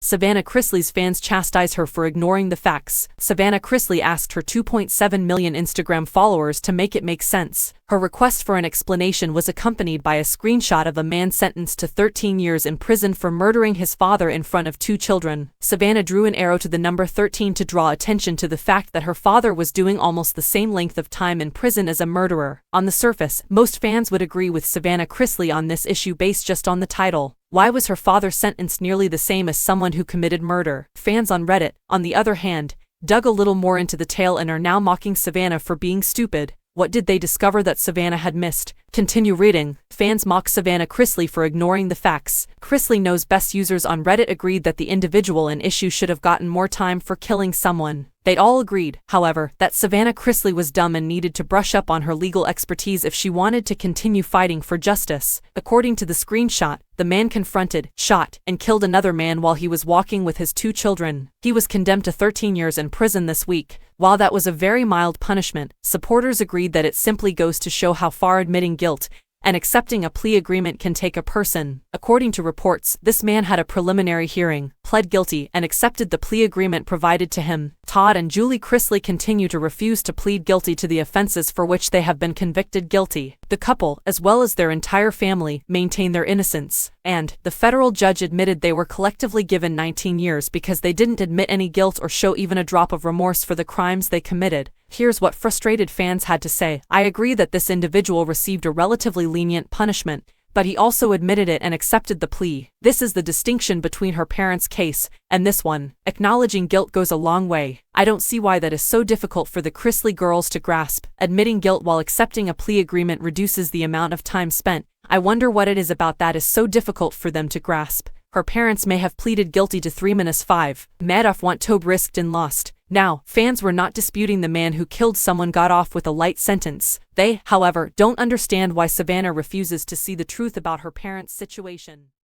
Savannah Chrisley's fans chastise her for ignoring the facts. Savannah Chrisley asked her 2.7 million Instagram followers to make it make sense. Her request for an explanation was accompanied by a screenshot of a man sentenced to 13 years in prison for murdering his father in front of 2 children. Savannah drew an arrow to the number 13 to draw attention to the fact that her father was doing almost the same length of time in prison as a murderer. On the surface, most fans would agree with Savannah Chrisley on this issue based just on the title. Why was her father sentenced nearly the same as someone who committed murder? Fans on Reddit, on the other hand, dug a little more into the tale and are now mocking Savannah for being stupid. What did they discover that Savannah had missed? Continue reading. Fans mock Savannah Chrisley for ignoring the facts. Chrisley knows best. Users on Reddit agreed that the individual in issue should have gotten more time for killing someone. They'd all agreed, however, that Savannah Chrisley was dumb and needed to brush up on her legal expertise if she wanted to continue fighting for justice. According to the screenshot, the man confronted, shot, and killed another man while he was walking with his 2 children. He was condemned to 13 years in prison this week. While that was a very mild punishment, supporters agreed that it simply goes to show how far admitting guilt and accepting a plea agreement can take a person. According to reports, this man had a preliminary hearing, pled guilty, and accepted the plea agreement provided to him. Todd and Julie Chrisley continue to refuse to plead guilty to the offenses for which they have been convicted guilty. The couple, as well as their entire family, maintain their innocence, and the federal judge admitted they were collectively given 19 years because they didn't admit any guilt or show even a drop of remorse for the crimes they committed. Here's what frustrated fans had to say. I agree that this individual received a relatively lenient punishment, but he also admitted it and accepted the plea. This is the distinction between her parents' case and this one. Acknowledging guilt goes a long way. I don't see why that is so difficult for the Chrisley girls to grasp. Admitting guilt while accepting a plea agreement reduces the amount of time spent. I wonder what it is about that is so difficult for them to grasp. Her parents may have pleaded guilty to 3-5. Madoff want Tobe risked and lost. Now, fans were not disputing the man who killed someone got off with a light sentence. They, however, don't understand why Savannah refuses to see the truth about her parents' situation.